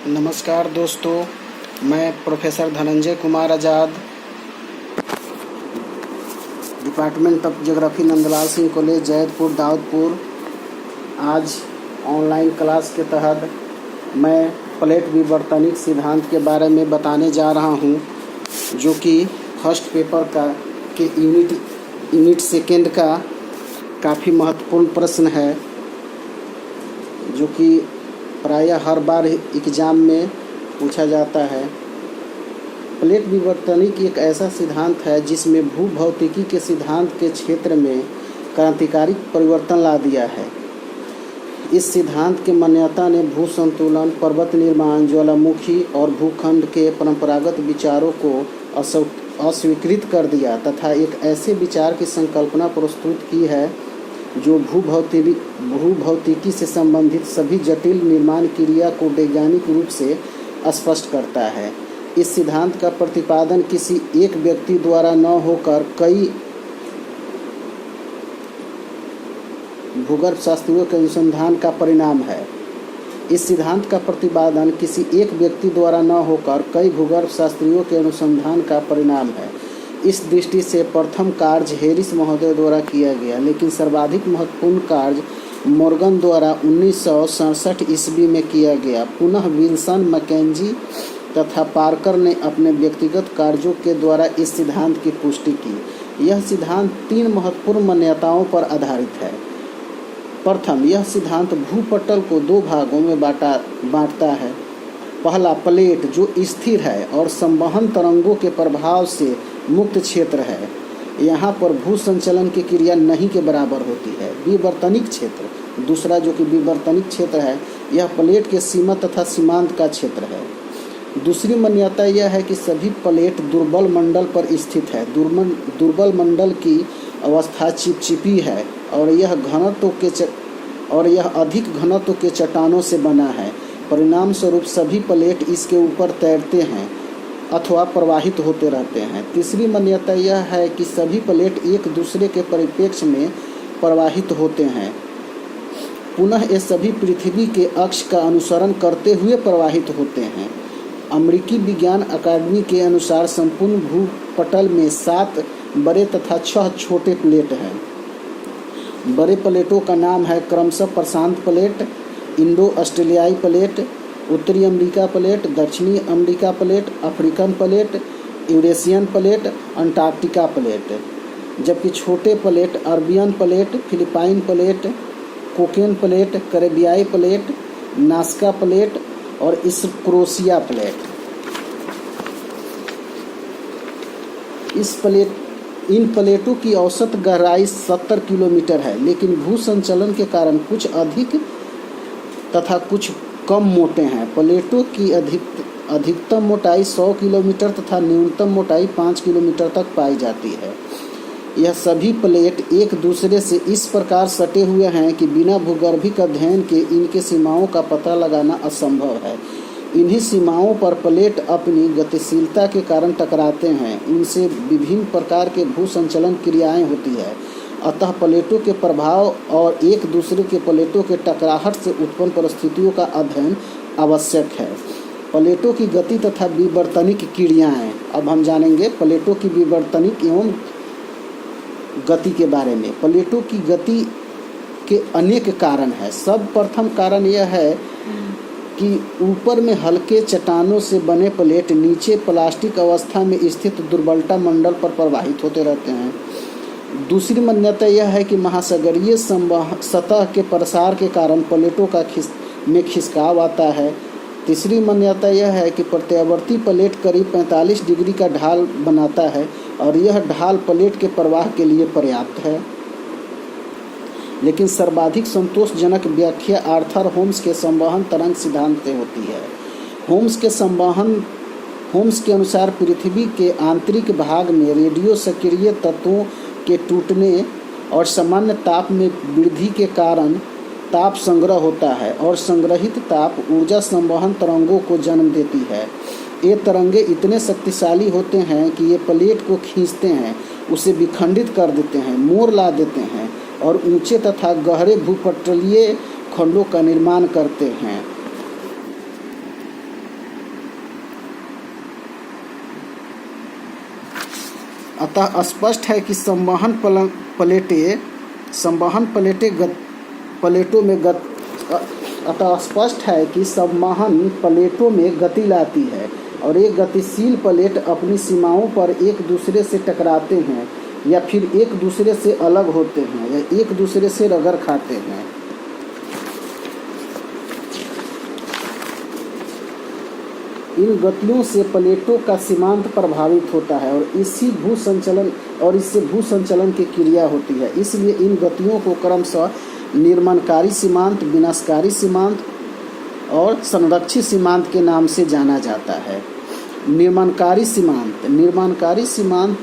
नमस्कार दोस्तों, मैं professor Dhananjay Kumar Azad, department of geography, Nandlal Singh college, Jaidpur, Daudpur. आज ऑनलाइन क्लास के तहत मैं प्लेट विवर्तनिक सिद्धांत के बारे में बताने जा रहा हूं, जो कि फर्स्ट पेपर का के यूनिट सेकेंड का काफ़ी महत्वपूर्ण प्रश्न है, जो कि प्रायः हर बार एग्ज़ाम में पूछा जाता है। प्लेट विवर्तनिक एक ऐसा सिद्धांत है जिसमें भूभौतिकी के सिद्धांत के क्षेत्र में क्रांतिकारी परिवर्तन ला दिया है। इस सिद्धांत के मान्यता ने भू संतुलन, पर्वत निर्माण, ज्वालामुखी और भूखंड के परंपरागत विचारों को अस्वीकृत कर दिया तथा एक ऐसे विचार की संकल्पना प्रस्तुत की है जो भूभौतिकी से संबंधित सभी जटिल निर्माण क्रिया को वैज्ञानिक रूप से स्पष्ट करता है। इस सिद्धांत का प्रतिपादन किसी एक व्यक्ति द्वारा न होकर कई भूगर्भ शास्त्रियों के अनुसंधान का परिणाम है। इस सिद्धांत का प्रतिपादन किसी एक व्यक्ति द्वारा न होकर कई भूगर्भ शास्त्रियों के अनुसंधान का परिणाम है। इस दृष्टि से प्रथम कार्य हैरिस महोदय द्वारा किया गया, लेकिन सर्वाधिक महत्वपूर्ण कार्य मॉर्गन द्वारा 1967 ईस्वी में किया गया। पुनः विल्सन, मैकेंजी तथा पार्कर ने अपने व्यक्तिगत कार्यों के द्वारा इस सिद्धांत की पुष्टि की। यह सिद्धांत 3 महत्वपूर्ण मान्यताओं पर आधारित है। प्रथम, यह सिद्धांत भूपटल को 2 भागों में बांटता है। पहला, प्लेट जो स्थिर है और संवहन तरंगों के प्रभाव से मुक्त क्षेत्र है। यहाँ पर भू संचलन की क्रिया नहीं के बराबर होती है। विवर्तनिक क्षेत्र दूसरा, जो कि विवर्तनिक क्षेत्र है, यह प्लेट के सीमा तथा सीमांत का क्षेत्र है। दूसरी मान्यता यह है कि सभी प्लेट दुर्बल मंडल पर स्थित है। दुर्बल मंडल की अवस्था चिपचिपी है और यह अधिक घनत्व के चट्टानों से बना है। परिणाम स्वरूप सभी प्लेट इसके ऊपर तैरते हैं अथवा प्रवाहित होते रहते हैं। तीसरी मान्यता यह है कि सभी प्लेट एक दूसरे के परिप्रेक्ष्य में प्रवाहित होते हैं। पुनः ये सभी पृथ्वी के अक्ष का अनुसरण करते हुए प्रवाहित होते हैं। अमेरिकी विज्ञान अकादमी के अनुसार संपूर्ण भूपटल में 7 बड़े तथा 6 छोटे प्लेट हैं। बड़े प्लेटों का नाम है क्रमशः प्रशांत प्लेट, इंडो ऑस्ट्रेलियाई प्लेट, उत्तरी अमेरिका प्लेट, दक्षिणी America plate, African plate, Eurasian plate, Antarctica plate. जबकि छोटे plate Arabian plate, Philippine plate, कोकेन प्लेट, कैरेबियाई प्लेट, नास्का प्लेट और क्रोशिया प्लेट। इन प्लेटों की औसत गहराई 70 किलोमीटर है, लेकिन भू संचलन के कारण कुछ अधिक तथा कुछ कम मोटे हैं। प्लेटों की अधिकतम मोटाई 100 किलोमीटर तथा न्यूनतम मोटाई 5 किलोमीटर तक पाई जाती है। यह सभी प्लेट एक दूसरे से इस प्रकार सटे हुए हैं कि बिना भूगर्भिक अध्ययन के इनके सीमाओं का पता लगाना असंभव है। इन्हीं सीमाओं पर प्लेट अपनी गतिशीलता के कारण टकराते हैं। इनसे विभिन्न प्रकार के भू संचलन क्रियाएं होती है। अतः प्लेटों के प्रभाव और एक दूसरे के प्लेटों के टकराहट से उत्पन्न परिस्थितियों का अध्ययन आवश्यक है। प्लेटों की गति तथा विवर्तनिक क्रियाएं। अब हम जानेंगे प्लेटों की विवर्तनिक एवं गति के बारे में। प्लेटों की गति के अनेक कारण हैं। सर्वप्रथम कारण यह है कि ऊपर में हल्के चट्टानों से बने प्लेट नीचे प्लास्टिक अवस्था में स्थित दुर्बलता मंडल पर प्रवाहित होते रहते हैं। दूसरी मान्यता यह है कि महासागरीय सतह के प्रसार के कारण प्लेटों में खिसकाव आता है। तीसरी मान्यता यह है कि प्रत्यावर्ती प्लेट करीब 45 डिग्री का ढाल बनाता है और यह ढाल प्लेट के प्रवाह के लिए पर्याप्त है। लेकिन सर्वाधिक संतोषजनक व्याख्या आर्थर होम्स के संवहन तरंग सिद्धांत से होती है। होम्स के अनुसार पृथ्वी के आंतरिक भाग में रेडियो सक्रिय तत्वों के टूटने और सामान्य ताप में वृद्धि के कारण ताप संग्रह होता है और संग्रहित ताप ऊर्जा संवहन तरंगों को जन्म देती है। ये तरंगे इतने शक्तिशाली होते हैं कि ये प्लेट को खींचते हैं, उसे विखंडित कर देते हैं, मोड़ ला देते हैं और ऊंचे तथा गहरे भूपटलीय खंडों का निर्माण करते हैं। अतः स्पष्ट है कि संवहन प्लेटों में गति लाती है और एक गतिशील प्लेट अपनी सीमाओं पर एक दूसरे से टकराते हैं या फिर एक दूसरे से अलग होते हैं या एक दूसरे से रगड़ खाते हैं। इन गतियों से प्लेटों का सीमांत प्रभावित होता है और इससे भू संचलन की क्रिया होती है। इसलिए इन गतियों को क्रमशः निर्माणकारी सीमांत, विनाशकारी सीमांत और संरक्षित सीमांत के नाम से जाना जाता है। निर्माणकारी सीमांत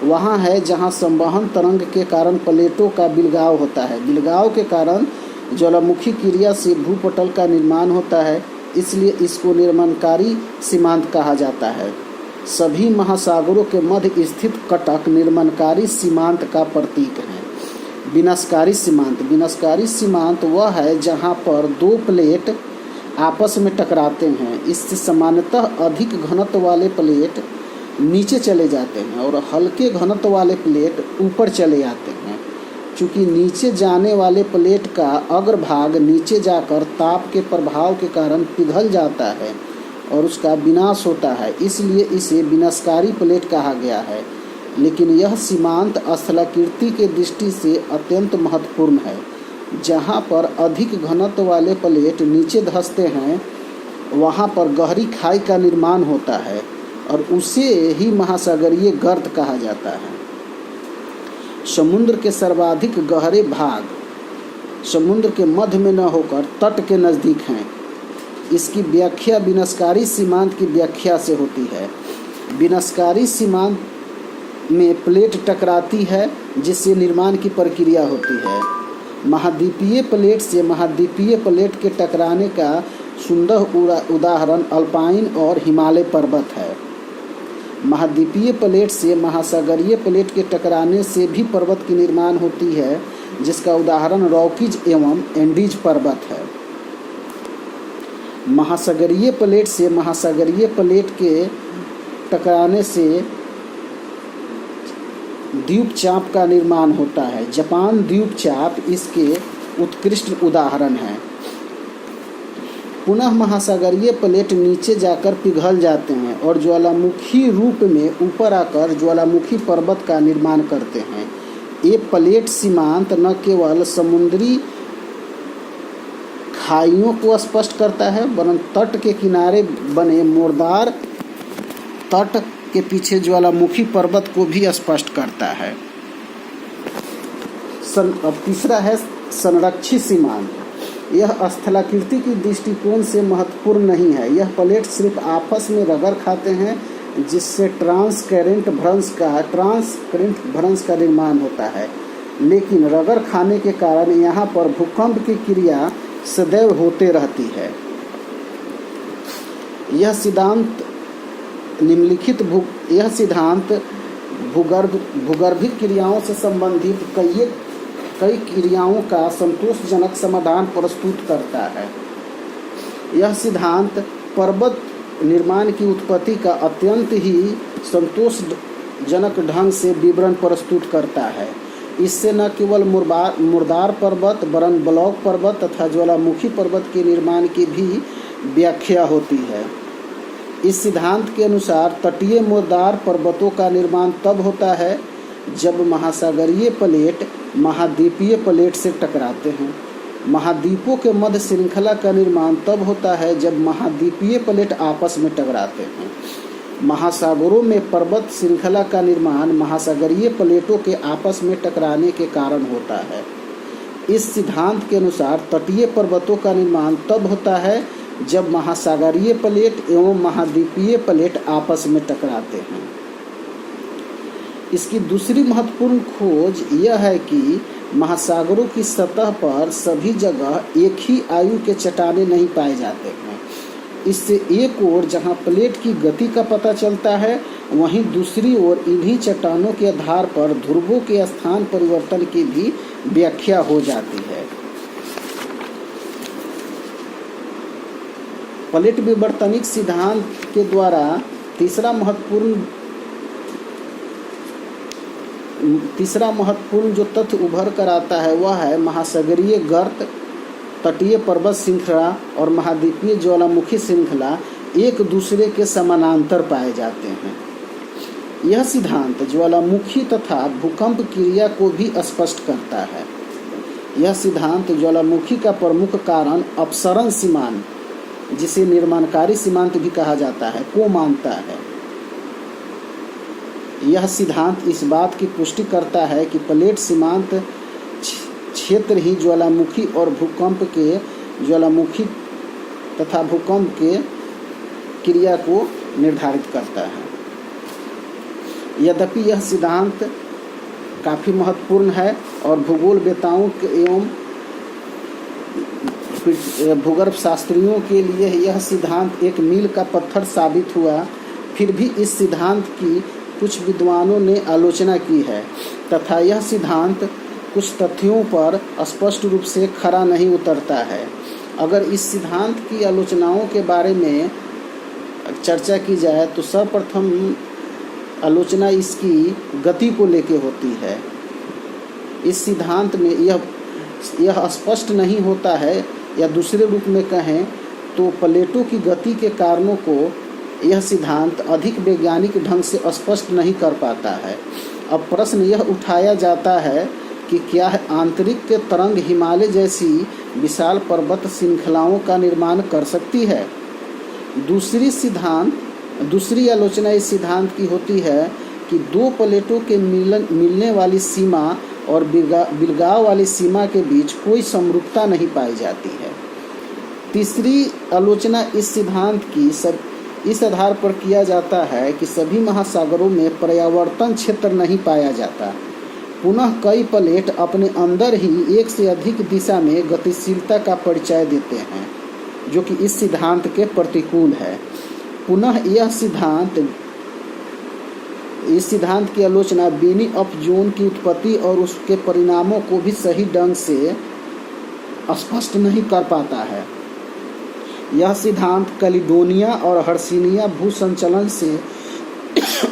वहाँ है जहाँ संवहन तरंग के कारण प्लेटों का बिलगाव होता है। बिलगाव के कारण ज्वालामुखी क्रिया से भूपटल का निर्माण होता है, इसलिए इसको निर्माणकारी सीमांत कहा जाता है। सभी महासागरों के मध्य स्थित कटक निर्माणकारी सीमांत का प्रतीक है। विनाशकारी सीमांत वह है जहाँ पर दो प्लेट आपस में टकराते हैं। इससे सामान्यतः अधिक घनत्व वाले प्लेट नीचे चले जाते हैं और हल्के घनत्व वाले प्लेट ऊपर चले आते हैं। चूँकि नीचे जाने वाले प्लेट का अग्रभाग नीचे जाकर ताप के प्रभाव के कारण पिघल जाता है और उसका विनाश होता है, इसलिए इसे विनाशकारी प्लेट कहा गया है। लेकिन यह सीमांत स्थलाकृति के दृष्टि से अत्यंत महत्वपूर्ण है। जहाँ पर अधिक घनत्व वाले प्लेट नीचे धंसते हैं वहाँ पर गहरी खाई का निर्माण होता है और उसे ही महासागरीय गर्त कहा जाता है। समुद्र के सर्वाधिक गहरे भाग समुद्र के मध्य में न होकर तट के नज़दीक हैं। इसकी व्याख्या विनाशकारी सीमांत की व्याख्या से होती है। विनाशकारी सीमांत में प्लेट टकराती है जिससे निर्माण की प्रक्रिया होती है। महाद्वीपीय प्लेट से महाद्वीपीय प्लेट के टकराने का सुंदर उदाहरण अल्पाइन और हिमालय पर्वत है। महाद्वीपीय प्लेट से महासागरीय प्लेट के टकराने से भी पर्वत की निर्माण होती है, जिसका उदाहरण रॉकीज एवं एंडीज पर्वत है। महासागरीय प्लेट से महासागरीय प्लेट के टकराने से द्वीपचाप का निर्माण होता है। जापान द्वीपचाप इसके उत्कृष्ट उदाहरण है। पुनः महासागरीय प्लेट नीचे जाकर पिघल जाते हैं और ज्वालामुखी रूप में ऊपर आकर ज्वालामुखी पर्वत का निर्माण करते हैं। ये प्लेट सीमांत न केवल समुद्री खाइयों को स्पष्ट करता है वरन तट के किनारे बने मुर्दार तट के पीछे ज्वालामुखी पर्वत को भी स्पष्ट करता है। अब तीसरा है संरक्षित सीमांत। यह स्थलाकृति की दृष्टिकोण से महत्वपूर्ण नहीं है। यह प्लेट सिर्फ आपस में रगड़ खाते हैं, जिससे ट्रांसकरेंट भ्रंश का निर्माण होता है। लेकिन रगड़ खाने के कारण यहाँ पर भूकंप की क्रिया सदैव होते रहती है। यह सिद्धांत भूगर्भिक क्रियाओं से संबंधित कई क्रियाओं का संतोषजनक समाधान प्रस्तुत करता है। यह सिद्धांत पर्वत निर्माण की उत्पत्ति का अत्यंत ही संतोषजनक ढंग से विवरण प्रस्तुत करता है। इससे न केवल मुर्दार पर्वत वरन ब्लॉक पर्वत तथा ज्वालामुखी पर्वत के निर्माण की भी व्याख्या होती है। इस सिद्धांत के अनुसार तटीय मुर्दार पर्वतों का निर्माण तब होता है जब महासागरीय प्लेट महाद्वीपीय प्लेट से टकराते हैं। महाद्वीपों के मध्य श्रृंखला का निर्माण तब होता है जब महाद्वीपीय प्लेट आपस में टकराते हैं। महासागरों में पर्वत श्रृंखला का निर्माण महासागरीय प्लेटों के आपस में टकराने के कारण होता है। इस सिद्धांत के अनुसार तटीय पर्वतों का निर्माण तब होता है जब महासागरीय प्लेट एवं महाद्वीपीय प्लेट आपस में टकराते हैं। इसकी दूसरी महत्वपूर्ण खोज यह है कि महासागरों की सतह पर सभी जगह एक ही आयु के चट्टानें नहीं पाए जाते हैं। इससे एक ओर जहां प्लेट की गति का पता चलता है, वहीं दूसरी ओर इन्हीं चट्टानों के आधार पर ध्रुवों के स्थान परिवर्तन की भी व्याख्या हो जाती है। प्लेट विवर्तनिक सिद्धांत के द्वारा तीसरा महत्वपूर्ण तीसरा महत्वपूर्ण जो तथ्य उभर कर आता है वह है महासागरीय गर्त, तटीय पर्वत श्रृंखला और महाद्वीपीय ज्वालामुखी श्रृंखला एक दूसरे के समानांतर पाए जाते हैं। यह सिद्धांत ज्वालामुखी तथा भूकंप क्रिया को भी स्पष्ट करता है। यह सिद्धांत ज्वालामुखी का प्रमुख कारण अपसरण सीमांत, जिसे निर्माणकारी सीमांत भी कहा जाता है, को मानता है। यह सिद्धांत इस बात की पुष्टि करता है कि प्लेट सीमांत क्षेत्र ही ज्वालामुखी और भूकंप के ज्वालामुखी तथा भूकंप के क्रिया को निर्धारित करता है। यद्यपि यह सिद्धांत काफ़ी महत्वपूर्ण है और भूगोलवेत्ताओं एवं भूगर्भ शास्त्रियों के लिए यह सिद्धांत एक मील का पत्थर साबित हुआ, फिर भी इस सिद्धांत की कुछ विद्वानों ने आलोचना की है तथा यह सिद्धांत कुछ तथ्यों पर स्पष्ट रूप से खरा नहीं उतरता है। अगर इस सिद्धांत की आलोचनाओं के बारे में चर्चा की जाए तो सर्वप्रथम आलोचना इसकी गति को लेकर होती है। इस सिद्धांत में यह स्पष्ट नहीं होता है, या दूसरे रूप में कहें तो प्लेटों की गति के कारणों को यह सिद्धांत अधिक वैज्ञानिक ढंग से स्पष्ट नहीं कर पाता है। अब प्रश्न यह उठाया जाता है कि क्या आंतरिक तरंग हिमालय जैसी विशाल पर्वत श्रृंखलाओं का निर्माण कर सकती है। दूसरी आलोचना इस सिद्धांत की होती है कि दो प्लेटों के मिलने वाली सीमा और बिलगाव वाली सीमा के बीच कोई समरूपता नहीं पाई जाती है। तीसरी आलोचना इस सिद्धांत की इस आधार पर किया जाता है कि सभी महासागरों में पर्यावर्तन क्षेत्र नहीं पाया जाता। पुनः कई प्लेट अपने अंदर ही एक से अधिक दिशा में गतिशीलता का परिचय देते हैं, जो कि इस सिद्धांत के प्रतिकूल है। पुनः इस सिद्धांत की आलोचना बीनिंग ऑफ जोन की उत्पत्ति और उसके परिणामों को भी सही ढंग से स्पष्ट नहीं कर पाता है। यह सिद्धांत कैलिडोनिया और हर्सिनिया भूसंचलन से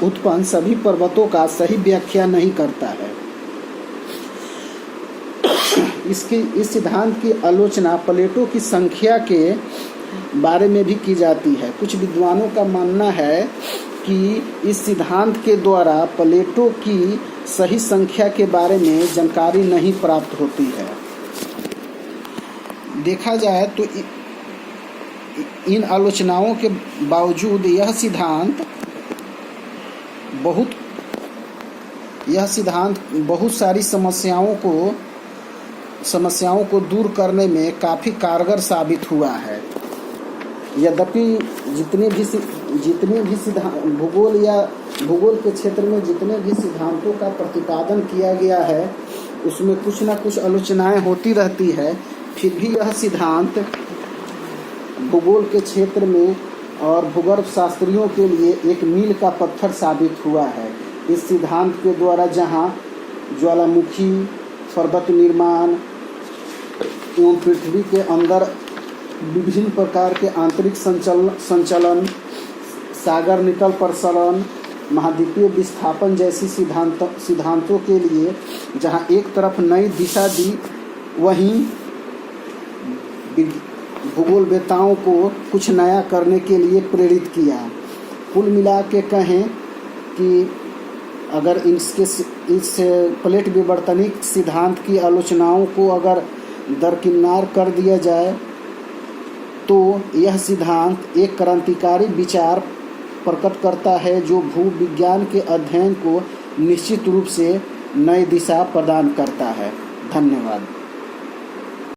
उत्पन्न सभी पर्वतों का सही व्याख्या नहीं करता है। इस सिद्धांत की आलोचना प्लेटों की संख्या के बारे में भी की जाती है। कुछ विद्वानों का मानना है कि इस सिद्धांत के द्वारा प्लेटों की सही संख्या के बारे में जानकारी नहीं प्राप्त होती है। देखा जाए तो इन आलोचनाओं के बावजूद यह सिद्धांत बहुत सारी समस्याओं को दूर करने में काफ़ी कारगर साबित हुआ है। यद्यपि जितने भी भूगोल के क्षेत्र में जितने भी सिद्धांतों का प्रतिपादन किया गया है उसमें कुछ न कुछ आलोचनाएं होती रहती है, फिर भी यह सिद्धांत भूगोल के क्षेत्र में और भूगर्भ शास्त्रियों के लिए एक मील का पत्थर साबित हुआ है। इस सिद्धांत के द्वारा जहां ज्वालामुखी, पर्वत निर्माण एवं पृथ्वी के अंदर विभिन्न प्रकार के आंतरिक संचलन, सागर नितल प्रसरण, महाद्वीपीय विस्थापन जैसी सिद्धांतों के लिए जहां एक तरफ नई दिशा दी, वहीं भूगोलवेत्ताओं को कुछ नया करने के लिए प्रेरित किया। कुल मिला के कहें कि अगर इस प्लेट विवर्तनिक सिद्धांत की आलोचनाओं को अगर दरकिनार कर दिया जाए तो यह सिद्धांत एक क्रांतिकारी विचार प्रकट करता है जो भूविज्ञान के अध्ययन को निश्चित रूप से नई दिशा प्रदान करता है। धन्यवाद।